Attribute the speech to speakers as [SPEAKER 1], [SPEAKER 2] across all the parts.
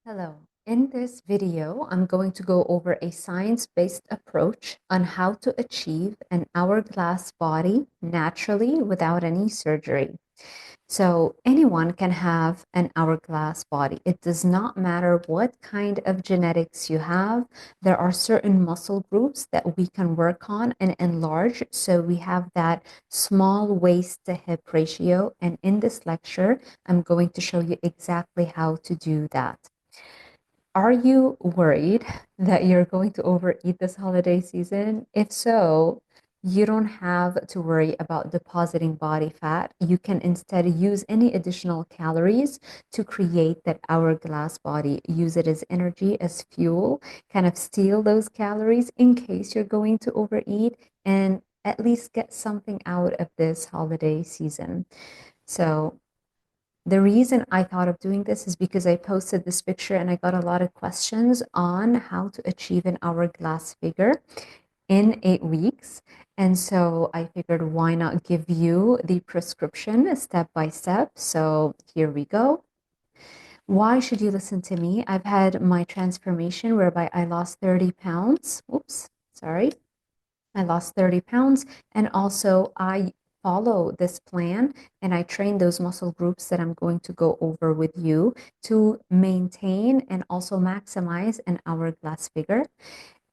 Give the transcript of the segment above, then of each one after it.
[SPEAKER 1] Hello. In this video, I'm going to go over a science-based approach on how to achieve an hourglass body naturally without any surgery. So anyone can have an hourglass body. It does not matter what kind of genetics you have. There are certain muscle groups that we can work on and enlarge. So we have that small waist to hip ratio. And in this lecture, I'm going to show you exactly how to do that. Are you worried that you're going to overeat this holiday season? If so, you don't have to worry about depositing body fat. You can instead use any additional calories to create that hourglass body. Use it as energy, as fuel, kind of steal those calories in case you're going to overeat and at least get something out of this holiday season. So, the reason I thought of doing this is because I posted this picture and I got a lot of questions on how to achieve an hourglass figure in 8 weeks. And so I figured, why not give you the prescription step by step? So here we go. Why should you listen to me? I've had my transformation whereby I lost 30 pounds. Oops, sorry. I lost 30 pounds. And also, I follow this plan and I train those muscle groups that I'm going to go over with you to maintain and also maximize an hourglass figure.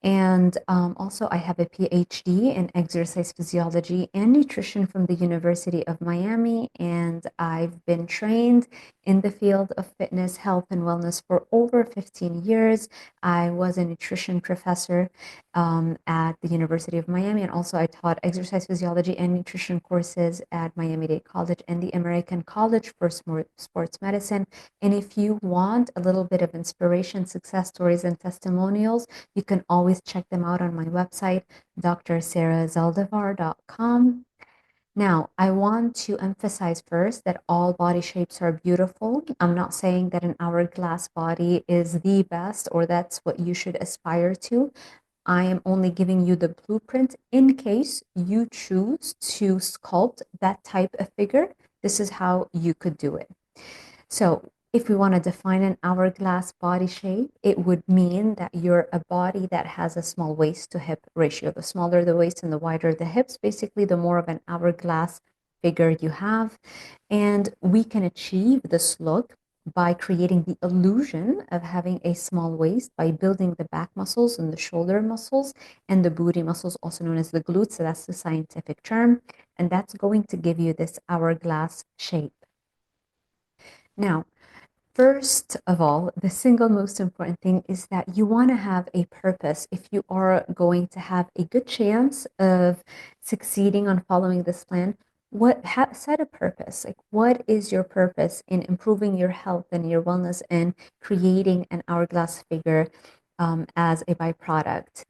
[SPEAKER 1] And also, I have a PhD in exercise physiology and nutrition from the University of Miami. And I've been trained in the field of fitness, health, and wellness for over 15 years. I was a nutrition professor at the University of Miami. And also, I taught exercise physiology and nutrition courses at Miami-Dade College and the American College for Sports Medicine. And if you want a little bit of inspiration, success stories, and testimonials, you can always check them out on my website, DRZALDIVAR.com. Now, I want to emphasize first that all body shapes are beautiful. I'm not saying that an hourglass body is the best or that's what you should aspire to. I am only giving you the blueprint in case you choose to sculpt that type of figure. This is how you could do it. So, if we want to define an hourglass body shape, it would mean that you're a body that has a small waist to hip ratio. The smaller the waist and the wider the hips, basically, the more of an hourglass figure you have. And we can achieve this look by creating the illusion of having a small waist by building the back muscles and the shoulder muscles and the booty muscles, also known as the glutes. So that's the scientific term. And that's going to give you this hourglass shape. Now, first of all, the single most important thing is that you want to have a purpose. If you are going to have a good chance of succeeding on following this plan, set a purpose. Like, what is your purpose in improving your health and your wellness and creating an hourglass figure as a byproduct?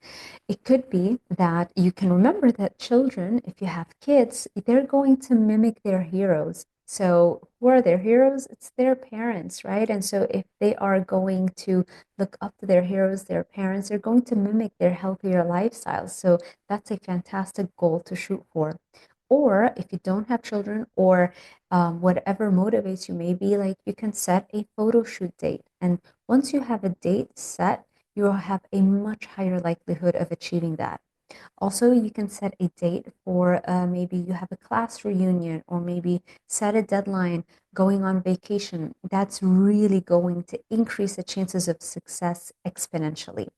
[SPEAKER 1] It could be that you can remember that children, if you have kids, they're going to mimic their heroes. So, who are their heroes? It's their parents, right? And so, if they are going to look up to their heroes, their parents, they're going to mimic their healthier lifestyles. So, that's a fantastic goal to shoot for. Or if you don't have children, or whatever motivates you, maybe like you can set a photo shoot date. And once you have a date set, you will have a much higher likelihood of achieving that. Also, you can set a date for maybe you have a class reunion or maybe set a deadline going on vacation. That's really going to increase the chances of success exponentially.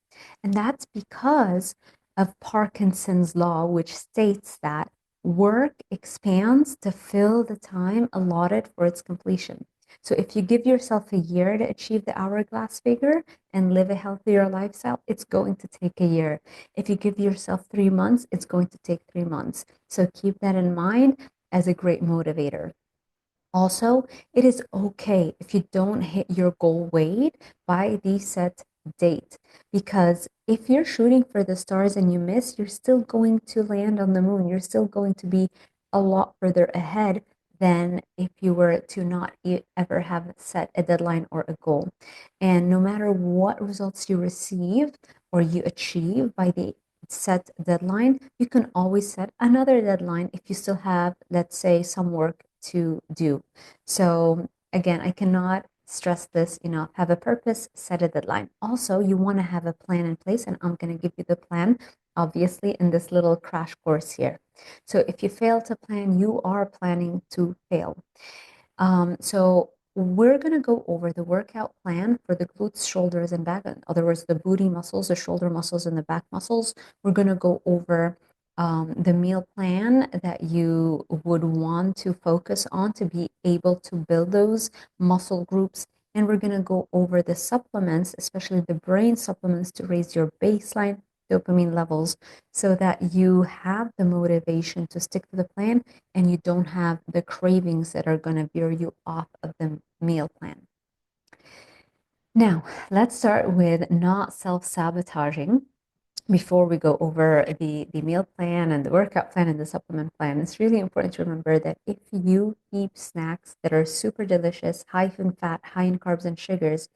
[SPEAKER 1] And that's because of Parkinson's law, which states that work expands to fill the time allotted for its completion. So if you give yourself a year to achieve the hourglass figure and live a healthier lifestyle, it's going to take a year. If you give yourself 3 months, it's going to take 3 months. So keep that in mind as a great motivator. Also, it is okay if you don't hit your goal weight by the set date, because if you're shooting for the stars and you miss, you're still going to land on the moon. You're still going to be a lot further ahead than if you were to not ever have set a deadline or a goal. And no matter what results you receive or you achieve by the set deadline, you can always set another deadline if you still have, let's say, some work to do. So again, I cannot stress this enough. Have a purpose, set a deadline. Also, you want to have a plan in place, and I'm going to give you the plan, obviously, in this little crash course here. So if you fail to plan, you are planning to fail. So we're going to go over the workout plan for the glutes, shoulders, and back. In other words, the booty muscles, the shoulder muscles, and the back muscles. We're going to go over the meal plan that you would want to focus on to be able to build those muscle groups. And we're going to go over the supplements, especially the brain supplements, to raise your baseline dopamine levels so that you have the motivation to stick to the plan and you don't have the cravings that are going to veer you off of the meal plan. Now, let's start with not self-sabotaging before we go over the meal plan and the workout plan and the supplement plan. It's really important to remember that if you eat snacks that are super delicious, high in fat, high in carbs and sugars,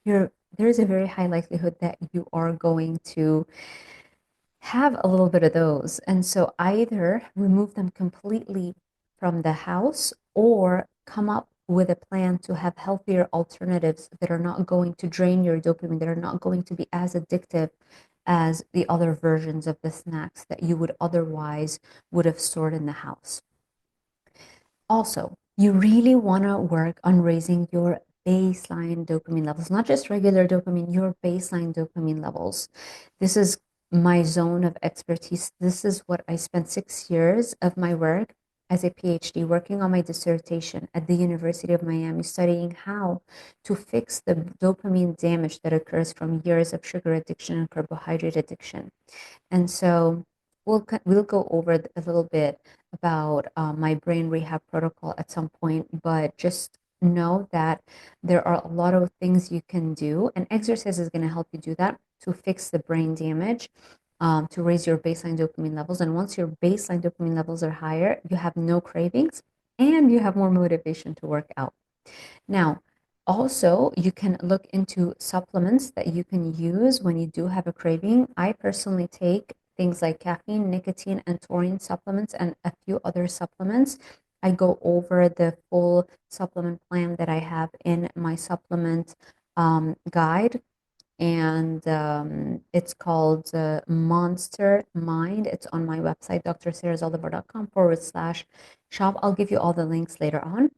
[SPEAKER 1] there's a very high likelihood that you are going to have a little bit of those. And so either remove them completely from the house or come up with a plan to have healthier alternatives that are not going to drain your dopamine, that are not going to be as addictive as the other versions of the snacks that you would otherwise would have stored in the house. Also, you really want to work on raising your baseline dopamine levels, not just regular dopamine, your baseline dopamine levels. This is my zone of expertise. This is what I spent 6 years of my work as a PhD working on my dissertation at the University of Miami, studying how to fix the dopamine damage that occurs from years of sugar addiction and carbohydrate addiction. And so we'll go over a little bit about my brain rehab protocol at some point, but just know that there are a lot of things you can do, and exercise is going to help you do that to fix the brain damage, to raise your baseline dopamine levels. And once your baseline dopamine levels are higher, you have no cravings and you have more motivation to work out. Now, also, you can look into supplements that you can use when you do have a craving. I personally take things like caffeine, nicotine, and taurine supplements, and a few other supplements. I go over the full supplement plan that I have in my supplement guide, and it's called Monster Mind. It's on my website, drsarahzaldivar.com/shop. I'll give you all the links later on.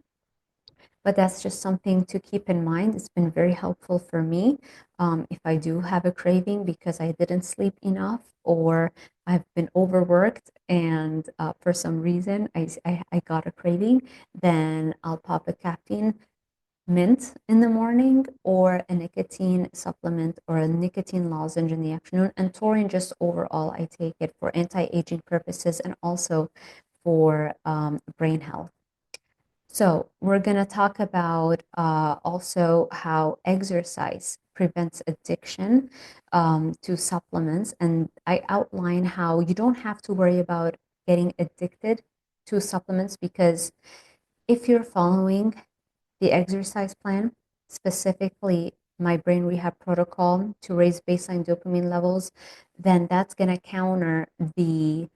[SPEAKER 1] But that's just something to keep in mind. It's been very helpful for me if I do have a craving because I didn't sleep enough or I've been overworked and for some reason I got a craving, then I'll pop a caffeine mint in the morning or a nicotine supplement or a nicotine lozenge in the afternoon. And taurine, just overall, I take it for anti-aging purposes and also for brain health. So we're going to talk about also how exercise prevents addiction to supplements. And I outline how you don't have to worry about getting addicted to supplements because if you're following the exercise plan, specifically my brain rehab protocol to raise baseline dopamine levels, then that's going to counter the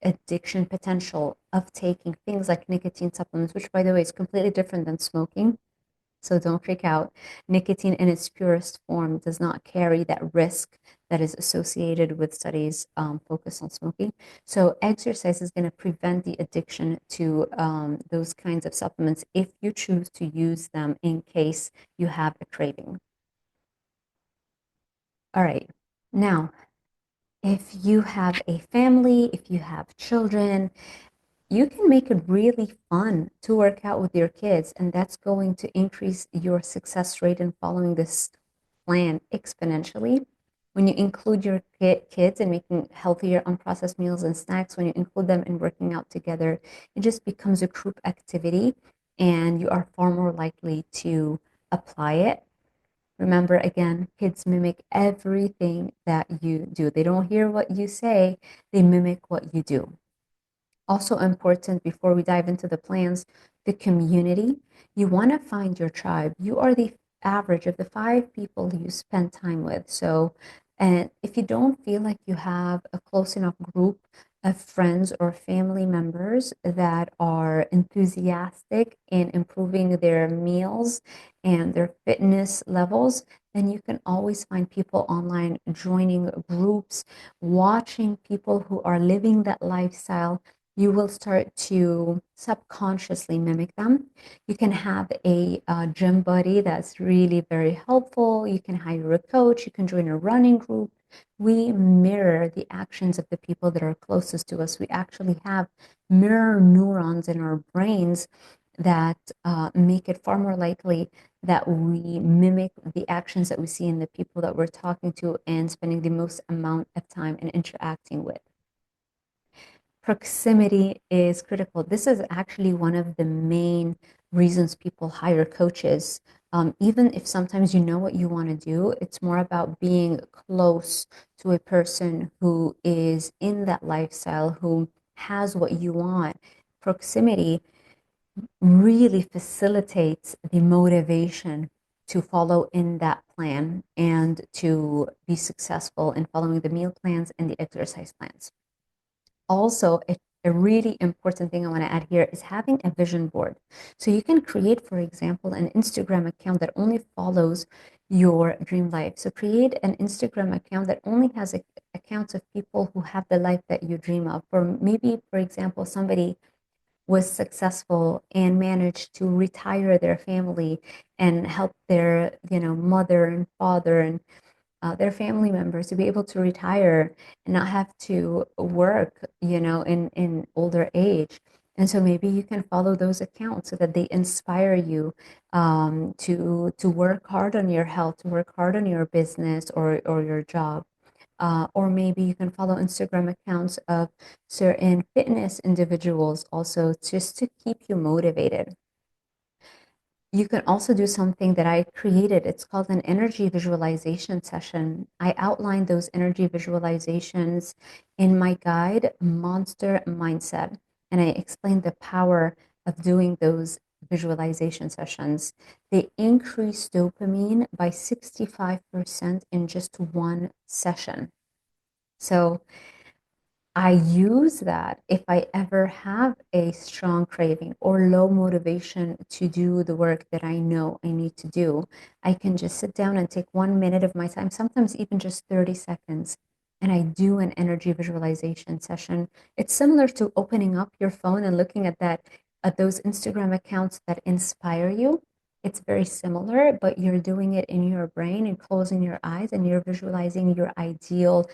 [SPEAKER 1] addiction potential of taking things like nicotine supplements, which, by the way, is completely different than smoking. So don't freak out. Nicotine in its purest form does not carry that risk that is associated with studies focused on smoking. So exercise is going to prevent the addiction to those kinds of supplements if you choose to use them in case you have a craving. All right. Now, if you have a family, if you have children, you can make it really fun to work out with your kids, and that's going to increase your success rate in following this plan exponentially. When you include your kids in making healthier unprocessed meals and snacks, when you include them in working out together, it just becomes a group activity and you are far more likely to apply it. Remember, again, kids mimic everything that you do. They don't hear what you say, they mimic what you do. Also important before we dive into the plans, the community. You want to find your tribe. You are the average of the 5 people you spend time with. So, and if you don't feel like you have a close enough group of friends or family members that are enthusiastic in improving their meals and their fitness levels, then you can always find people online joining groups, watching people who are living that lifestyle. You will start to subconsciously mimic them. You can have a gym buddy that's really very helpful. You can hire a coach. You can join a running group. We mirror the actions of the people that are closest to us. We actually have mirror neurons in our brains that make it far more likely that we mimic the actions that we see in the people that we're talking to and spending the most amount of time and interacting with. Proximity is critical. This is actually one of the main reasons people hire coaches. Even if sometimes you know what you want to do, it's more about being close to a person who is in that lifestyle, who has what you want. Proximity really facilitates the motivation to follow in that plan and to be successful in following the meal plans and the exercise plans. Also, a really important thing I want to add here is having a vision board. So you can create, for example, an Instagram account that only follows your dream life. So create an Instagram account that only has accounts of people who have the life that you dream of. Or maybe, for example, somebody was successful and managed to retire their family and help their, mother and father and their family members to be able to retire and not have to work, in older age. And so maybe you can follow those accounts so that they inspire you to work hard on your health, to work hard on your business or your job. Or maybe you can follow Instagram accounts of certain fitness individuals also just to keep you motivated. You can also do something that I created. It's called an energy visualization session. I outline those energy visualizations in my guide, Monster Mindset, and I explain the power of doing those visualization sessions. They increase dopamine by 65% in just one session. So I use that if I ever have a strong craving or low motivation to do the work that I know I need to do. I can just sit down and take 1 minute of my time, sometimes even just 30 seconds, and I do an energy visualization session. It's similar to opening up your phone and looking at those Instagram accounts that inspire you. It's very similar, but you're doing it in your brain and closing your eyes and you're visualizing your ideal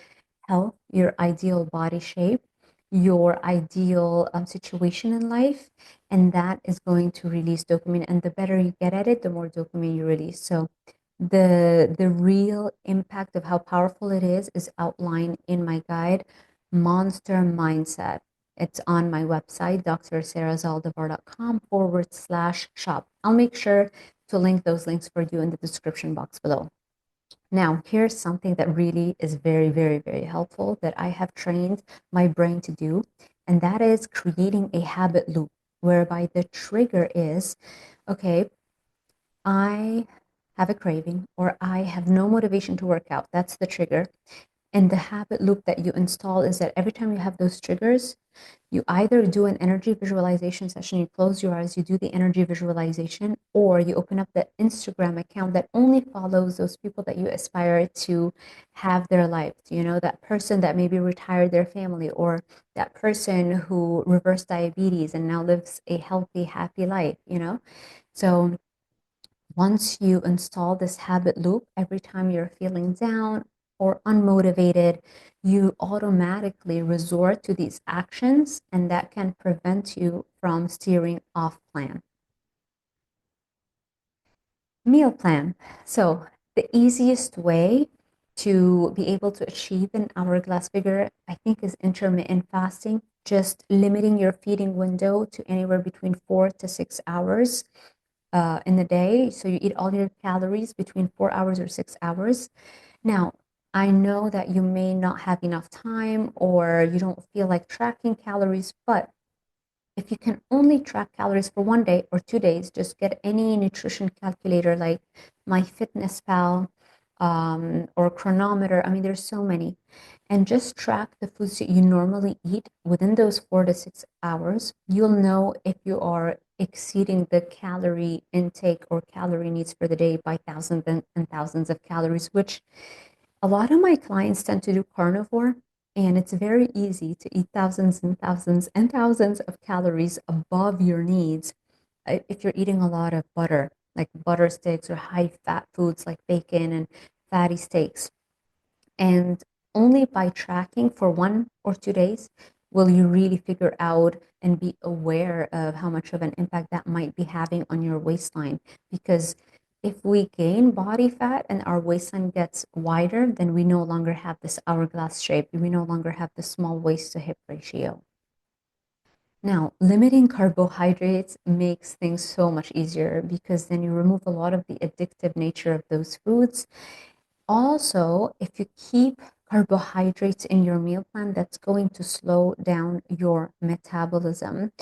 [SPEAKER 1] health, your ideal body shape, your ideal situation in life, and that is going to release dopamine. And the better you get at it, the more dopamine you release. So the real impact of how powerful it is outlined in my guide, Monster Mindset. It's on my website, drzaldivar.com/shop. I'll make sure to link those links for you in the description box below. Now, here's something that really is very, very, very helpful that I have trained my brain to do, and that is creating a habit loop whereby the trigger is, okay, I have a craving or I have no motivation to work out. That's the trigger. And the habit loop that you install is that every time you have those triggers, you either do an energy visualization session, you close your eyes, you do the energy visualization, or you open up the Instagram account that only follows those people that you aspire to have their life. That person that maybe retired their family, or that person who reversed diabetes and now lives a healthy, happy life. So once you install this habit loop, every time you're feeling down or unmotivated, you automatically resort to these actions, and that can prevent you from steering off plan. Meal plan. So, the easiest way to be able to achieve an hourglass figure, I think, is intermittent fasting, just limiting your feeding window to anywhere between 4 to 6 hours in the day. So you eat all your calories between 4 hours or 6 hours. Now, I know that you may not have enough time or you don't feel like tracking calories, but if you can only track calories for 1 day or 2 days, just get any nutrition calculator like MyFitnessPal or chronometer. I mean, there's so many. And just track the foods that you normally eat within those 4 to 6 hours. You'll know if you are exceeding the calorie intake or calorie needs for the day by thousands and thousands of calories, which a lot of my clients tend to do carnivore, and it's very easy to eat thousands and thousands and thousands of calories above your needs if you're eating a lot of butter, like butter sticks or high fat foods like bacon and fatty steaks. And only by tracking for 1 or 2 days will you really figure out and be aware of how much of an impact that might be having on your waistline. Because if we gain body fat and our waistline gets wider, then we no longer have this hourglass shape. We no longer have the small waist to hip ratio. Now, limiting carbohydrates makes things so much easier because then you remove a lot of the addictive nature of those foods. Also, if you keep carbohydrates in your meal plan, that's going to slow down your metabolism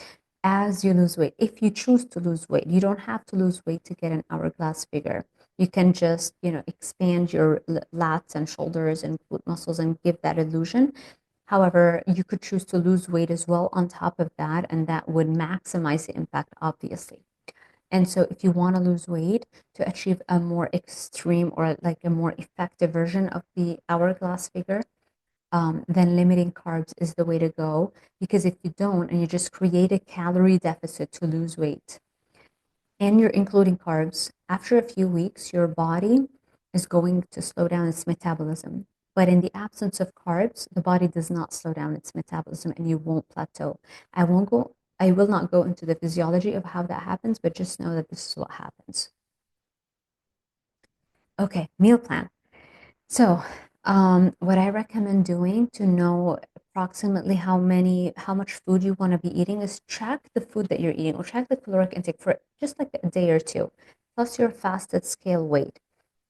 [SPEAKER 1] as you lose weight. If you choose to lose weight, you don't have to lose weight to get an hourglass figure. You can just, expand your lats and shoulders and glute muscles and give that illusion. However, you could choose to lose weight as well on top of that, and that would maximize the impact, obviously. And so, if you want to lose weight to achieve a more extreme or like a more effective version of the hourglass figure, then limiting carbs is the way to go. Because if you don't, and you just create a calorie deficit to lose weight, and you're including carbs, after a few weeks, your body is going to slow down its metabolism. But in the absence of carbs, the body does not slow down its metabolism and you won't plateau. I will not go into the physiology of how that happens, but just know that this is what happens. Okay, meal plan. So, what I recommend doing to know approximately how much food you want to be eating is track the food that you're eating or track the caloric intake for just like a day or two, plus your fasted scale weight.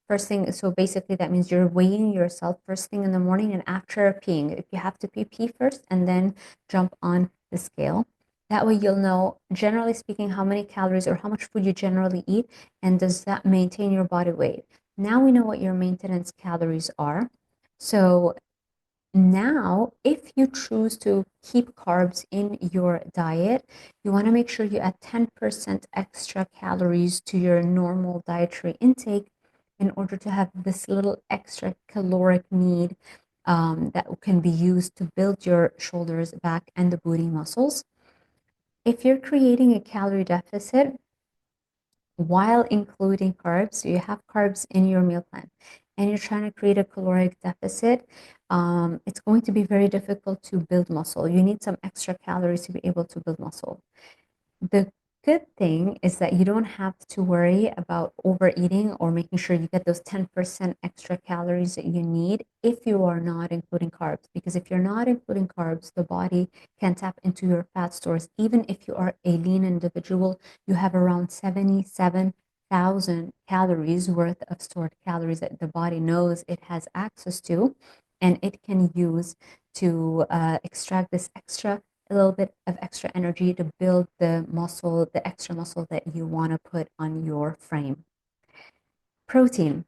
[SPEAKER 1] First thing, so basically that means you're weighing yourself first thing in the morning and after peeing. If you have to pee first and then jump on the scale. That way you'll know, generally speaking, how many calories or how much food you generally eat, and does that maintain your body weight. Now we know what your maintenance calories are. So now, if you choose to keep carbs in your diet, you want to make sure you add 10% extra calories to your normal dietary intake in order to have this little extra caloric need that can be used to build your shoulders, back, and the booty muscles. If you're creating a calorie deficit, while including carbs, so you have carbs in your meal plan, and you're trying to create a caloric deficit, it's going to be very difficult to build muscle. You need some extra calories to be able to build muscle. The good thing is that you don't have to worry about overeating or making sure you get those 10% extra calories that you need if you are not including carbs. Because if you're not including carbs, the body can tap into your fat stores. Even if you are a lean individual, you have around 77,000 calories worth of stored calories that the body knows it has access to, and it can use to extract this extra a little bit of extra energy to build the muscle, the extra muscle that you want to put on your frame. Protein.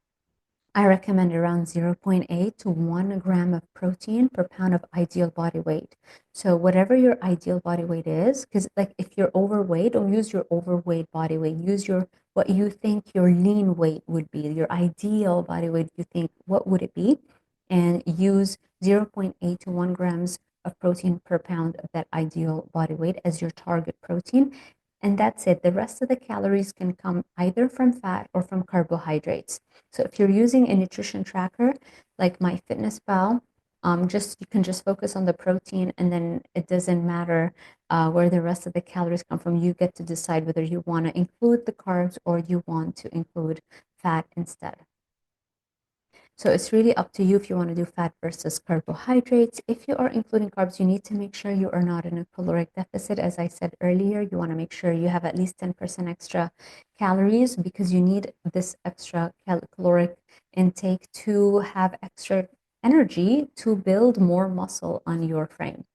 [SPEAKER 1] I recommend around 0.8 to 1 gram of protein per pound of ideal body weight. So whatever your ideal body weight is, because like if you're overweight, don't use your overweight body weight. Use your what you think your lean weight would be, your ideal body weight. You think what would it be, and use 0.8 to 1 grams of protein per pound of that ideal body weight as your target protein. And that's it. The rest of the calories can come either from fat or from carbohydrates. So if you're using a nutrition tracker like MyFitnessPal, you can just focus on the protein, and then it doesn't matter where the rest of the calories come from. You get to decide whether you want to include the carbs or you want to include fat instead. So it's really up to you if you want to do fat versus carbohydrates. If you are including carbs, you need to make sure you are not in a caloric deficit. As I said earlier, you want to make sure you have at least 10% extra calories because you need this extra caloric intake to have extra energy to build more muscle on your frame.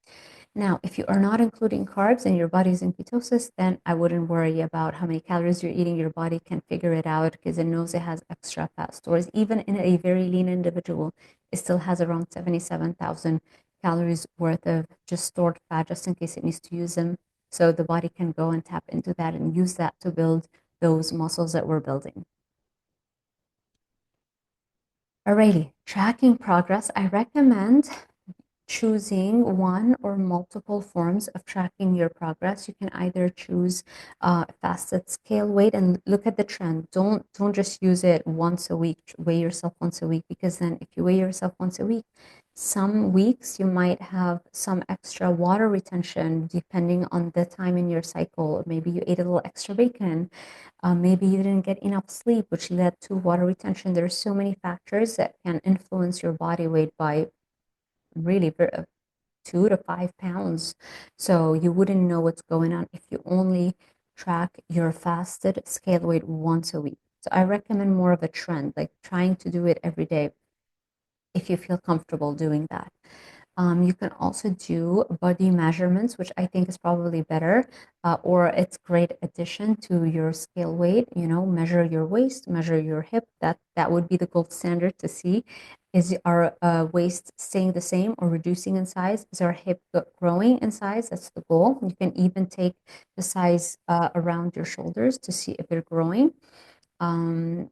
[SPEAKER 1] Now, if you are not including carbs and your body's in ketosis, then I wouldn't worry about how many calories you're eating. Your body can figure it out because it knows it has extra fat stores. Even in a very lean individual, it still has around 77,000 calories worth of just stored fat just in case it needs to use them. So the body can go and tap into that and use that to build those muscles that we're building. Alrighty, tracking progress. I recommend choosing one or multiple forms of tracking your progress. You can either choose fasted scale weight and look at the trend. Don't just use it once a week. Weigh yourself once a week, because then if you weigh yourself once a week, some weeks you might have some extra water retention depending on the time in your cycle. Maybe you ate a little extra bacon. Maybe you didn't get enough sleep, which led to water retention. There's so many factors that can influence your body weight by really 2 to 5 pounds. So you wouldn't know what's going on if you only track your fasted scale weight once a week. So I recommend more of a trend, like trying to do it every day if you feel comfortable doing that. You can also do body measurements, which I think is probably better, or it's great addition to your scale weight. Measure your waist, measure your hip. That would be the gold standard to see. Is our waist staying the same or reducing in size? Is our hip growing in size? That's the goal. You can even take the size around your shoulders to see if they're growing. And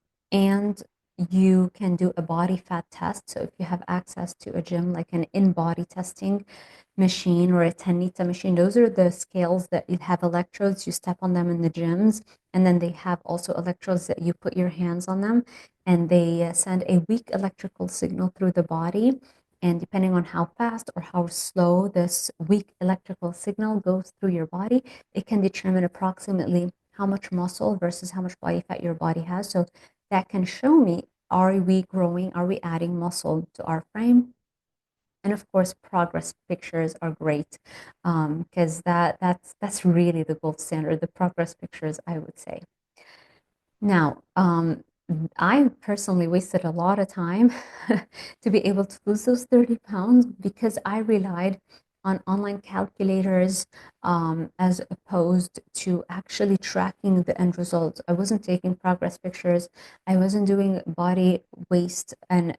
[SPEAKER 1] you can do a body fat test. So if you have access to a gym, like an in-body testing machine or a 10-meter machine, those are the scales that you have electrodes. You step on them in the gyms, and then they have also electrodes that you put your hands on them, and they send a weak electrical signal through the body. And depending on how fast or how slow this weak electrical signal goes through your body, it can determine approximately how much muscle versus how much body fat your body has. So that can show me, are we growing? Are we adding muscle to our frame? And of course, progress pictures are great, because that's really the gold standard. The progress pictures, I would say. Now, I personally wasted a lot of time to be able to lose those 30 pounds because I relied on online calculators, as opposed to actually tracking the end results. I wasn't taking progress pictures. I wasn't doing body waist and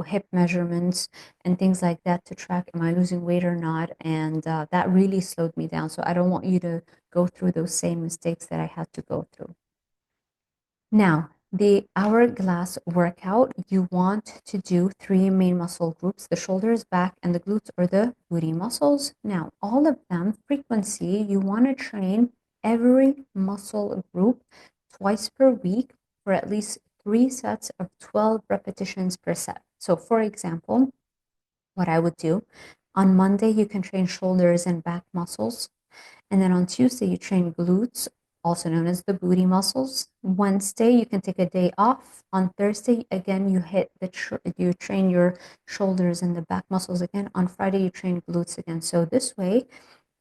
[SPEAKER 1] hip measurements and things like that to track, am I losing weight or not? And that really slowed me down. So I don't want you to go through those same mistakes that I had to go through. Now, the hourglass workout, you want to do three main muscle groups: the shoulders, back, and the glutes, or the booty muscles. Now, all of them, frequency, you want to train every muscle group twice per week for at least 3 sets of 12 repetitions per set. So, for example, what I would do on Monday, you can train shoulders and back muscles. And then on Tuesday, you train glutes, also known as the booty muscles. Wednesday, you can take a day off. On Thursday, again, you train your shoulders and the back muscles again. On Friday, you train glutes again. So this way,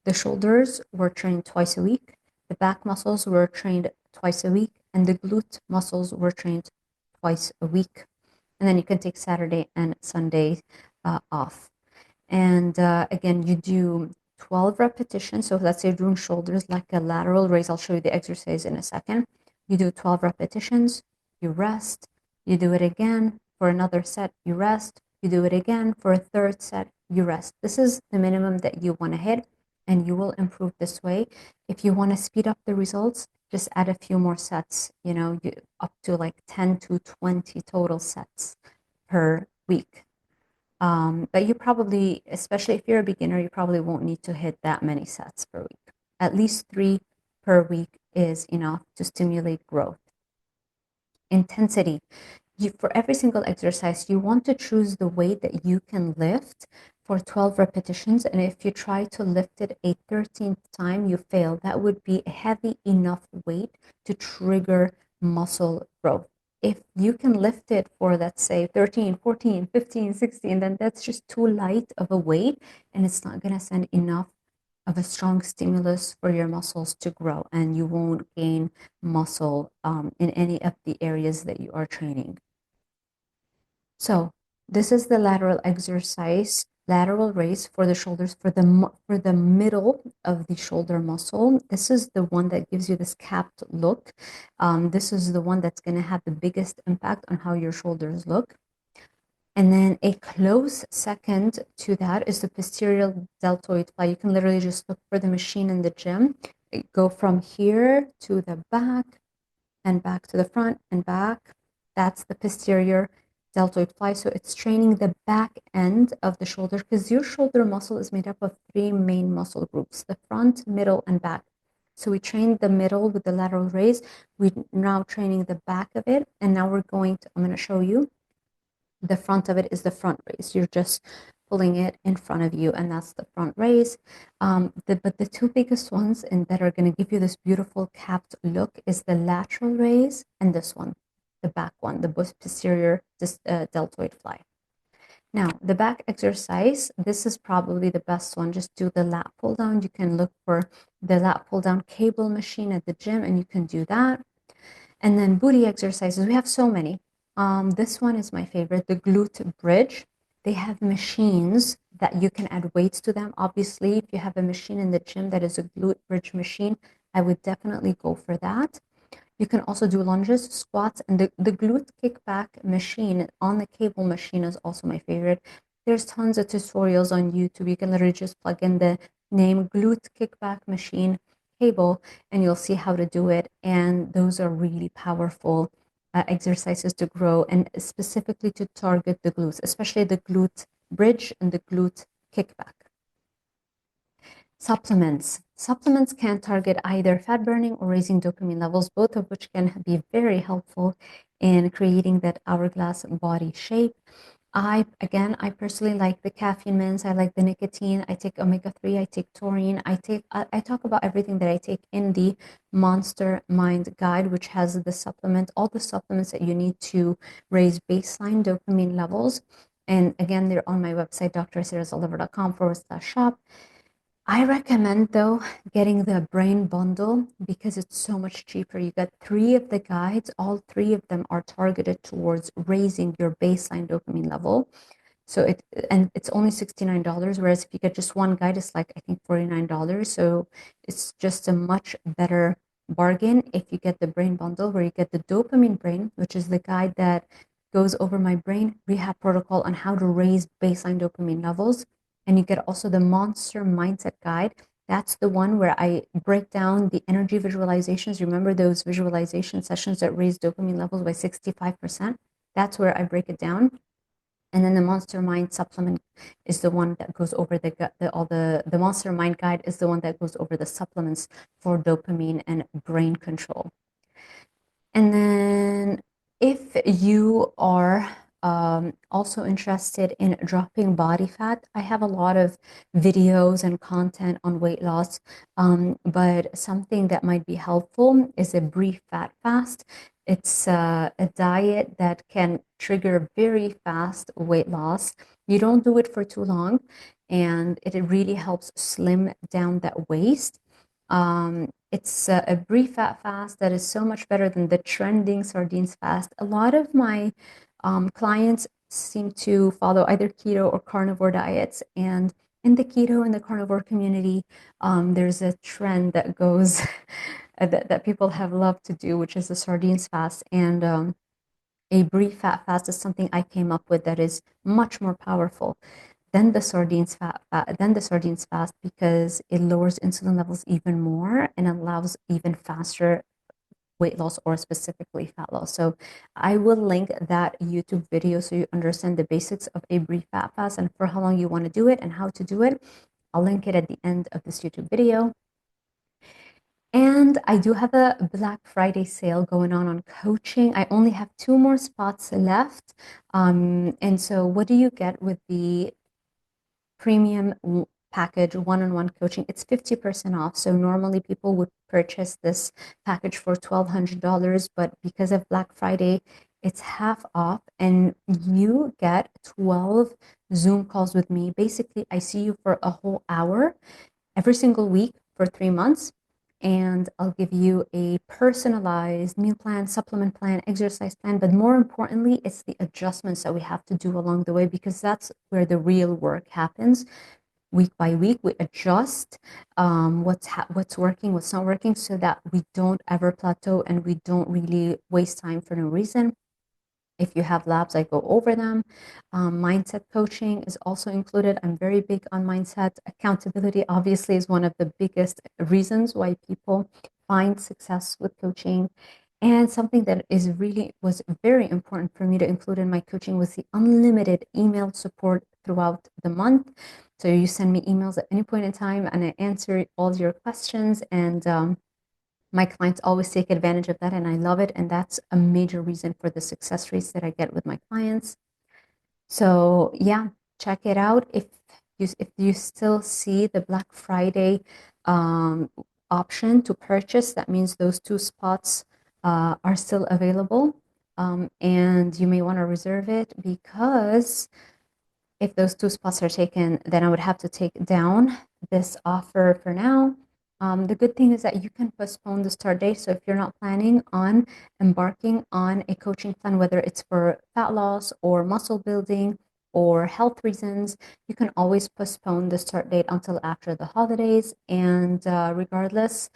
[SPEAKER 1] the shoulders were trained twice a week, the back muscles were trained twice a week, and the glute muscles were trained twice a week. And then you can take Saturday and Sunday off. And again, you do 12 repetitions. So let's say you're doing shoulders like a lateral raise. I'll show you the exercise in a second. You do 12 repetitions, you rest, you do it again for another set, you rest, you do it again for a third set, you rest. This is the minimum that you want to hit, and you will improve this way. If you want to speed up the results, just add a few more sets, up to like 10 to 20 total sets per week. But you probably, especially if you're a beginner, you probably won't need to hit that many sets per week. At least 3 per week is enough to stimulate growth. Intensity. For every single exercise, you want to choose the weight that you can lift for 12 repetitions. And if you try to lift it a 13th time, you fail. That would be a heavy enough weight to trigger muscle growth. If you can lift it for, let's say, 13, 14, 15, 16, then that's just too light of a weight, and it's not going to send enough of a strong stimulus for your muscles to grow, and you won't gain muscle in any of the areas that you are training. So this is the lateral exercise lateral raise for the shoulders, for the middle of the shoulder muscle. This is the one that gives you this capped look. This is the one that's going to have the biggest impact on how your shoulders look. And then a close second to that is the posterior deltoid fly. You can literally just look for the machine in the gym. Go from here to the back and back to the front and back. That's the posterior deltoid fly. So it's training the back end of the shoulder, because your shoulder muscle is made up of three main muscle groups: the front, middle, and back. So we trained the middle with the lateral raise. We're now training the back of it. And now I'm going to show you the front of it is the front raise. You're just pulling it in front of you, and that's the front raise. But the two biggest ones and that are going to give you this beautiful capped look is the lateral raise and this one, the back one, the posterior deltoid fly. Now, the back exercise, this is probably the best one. Just do the lat pull down. You can look for the lat pull down cable machine at the gym, and you can do that. And then booty exercises, we have so many. This one is my favorite, the glute bridge. They have machines that you can add weights to them. Obviously, if you have a machine in the gym that is a glute bridge machine, I would definitely go for that. You can also do lunges, squats, and the glute kickback machine on the cable machine is also my favorite. There's tons of tutorials on YouTube. You can literally just plug in the name glute kickback machine cable and you'll see how to do it. And those are really powerful exercises to grow and specifically to target the glutes, especially the glute bridge and the glute kickback. Supplements. Supplements can target either fat burning or raising dopamine levels, both of which can be very helpful in creating that hourglass body shape. I personally like the caffeine mints. I like the nicotine. I take omega-3. I take taurine. I talk about everything that I take in the Monster Mind Guide, which has all the supplements that you need to raise baseline dopamine levels. And again, they're on my website, DRZALDIVAR.com/shop. I recommend, though, getting the brain bundle because it's so much cheaper. You get 3 of the guides. All 3 of them are targeted towards raising your baseline dopamine level. So it's only $69, whereas if you get just one guide, it's like, I think, $49. So it's just a much better bargain if you get the brain bundle, where you get the dopamine brain, which is the guide that goes over my brain rehab protocol on how to raise baseline dopamine levels. And you get also the Monster Mindset Guide. That's the one where I break down the energy visualizations. Remember those visualization sessions that raise dopamine levels by 65%? That's where I break it down. And then the Monster Mind supplement is the one that goes over the Monster Mind Guide is the one that goes over the supplements for dopamine and brain control. And then if you are also interested in dropping body fat, I have a lot of videos and content on weight loss, but something that might be helpful is a brief fat fast. It's a diet that can trigger very fast weight loss. You don't do it for too long, and it really helps slim down that waist. It's a brief fat fast that is so much better than the trending sardines fast. A lot of my clients seem to follow either keto or carnivore diets. And in the keto and the carnivore community, there's a trend that goes that people have loved to do, which is the sardines fast. And a brief fat fast is something I came up with that is much more powerful than the sardines fast because it lowers insulin levels even more and allows even faster weight loss or specifically fat loss. So I will link that YouTube video so you understand the basics of a brief fat fast and for how long you want to do it and how to do it. I'll link it at the end of this YouTube video. And I do have a Black Friday sale going on coaching. I only have 2 more spots left. And so what do you get with the premium package one-on-one coaching? It's 50% off. So normally people would purchase this package for $1,200, but because of Black Friday, it's half off and you get 12 Zoom calls with me. Basically, I see you for a whole hour every single week for 3 months. and I'll give you a personalized meal plan, supplement plan, exercise plan. But more importantly, it's the adjustments that we have to do along the way, because that's where the real work happens. Week by week, we adjust what's working, what's not working, so that we don't ever plateau and we don't really waste time for no reason. If you have labs, I go over them. Mindset coaching is also included. I'm very big on mindset. Accountability, obviously, is one of the biggest reasons why people find success with coaching. And something that was very important for me to include in my coaching was the unlimited email support throughout the month. So you send me emails at any point in time, and I answer all your questions. And my clients always take advantage of that, and I love it. And that's a major reason for the success rates that I get with my clients. So yeah, check it out. If you still see the Black Friday option to purchase, that means those 2 spots are still available. And you may want to reserve it, because if those 2 spots are taken, then I would have to take down this offer for now. The good thing is that you can postpone the start date. So if you're not planning on embarking on a coaching plan, whether it's for fat loss or muscle building or health reasons, you can always postpone the start date until after the holidays. And regardless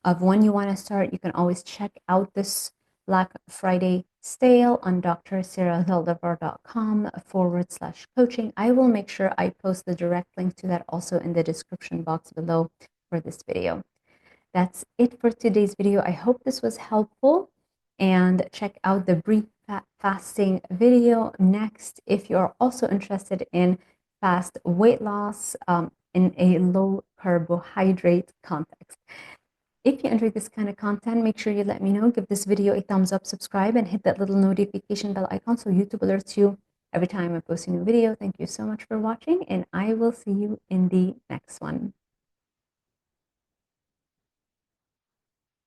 [SPEAKER 1] of when you want to start, you can always check out this Black Friday sale on drzaldivar.com/coaching. I will make sure I post the direct link to that also in the description box below for this video. That's it for today's video. I hope this was helpful, and check out the brief fasting video next if you're also interested in fast weight loss in a low carbohydrate context. If you enjoyed this kind of content, make sure you let me know. Give this video a thumbs up, subscribe, and hit that little notification bell icon so YouTube alerts you every time I post a new video. Thank you so much for watching, and I will see you in the next one.